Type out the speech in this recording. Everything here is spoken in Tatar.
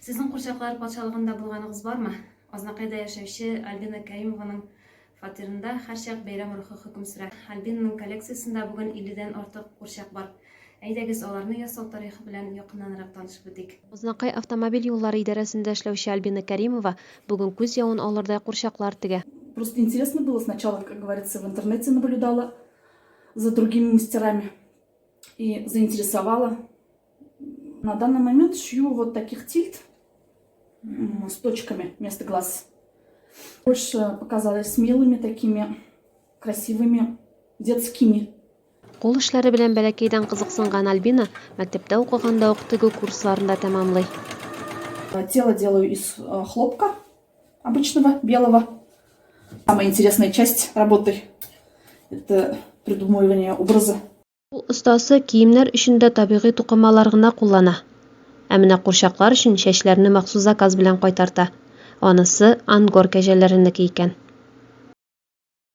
Sizin Qurşaqlar патшалығында болғаныңыз бармы? Азнакайда яшәүче Альбина Кәримованың фатирында һәрчак бәйрәм рухы хөкем сүрә. Альбинаның коллекциясында бүген 50дән артык Qurşaq бар. Әйдәгез аларны ясау тарихы белән якыннанрак танышып үтик. Азнакай автомобиль юллары идарәсендә эшләүче Альбина Кәримова бүген күз явын алырдай Qurşaqлар тегә. Просто интересно было. Сначала, как говорится, в интернете наблюдала за другими мастерами и заинтересовала. На данный момент шью вот таких тильт с точками вместо глаз. Больше показалось смелыми, такими красивыми, детскими. Кул эшләре белән бәләкәйдән кызыксынган Альбина мәктәптә укыганда ук тегү курсларында тәмамлый. Тело делаю из хлопка обычного, белого. Самая интересная часть работы – это придумывание образа. Ул остасы киемнәр өчендә табигый тукымалар гына куллана. Ә менә Qurşaqлар өчен чәчләрне махсус заказ белән кайтарта. Анысы ангор кәҗәләренеке икән.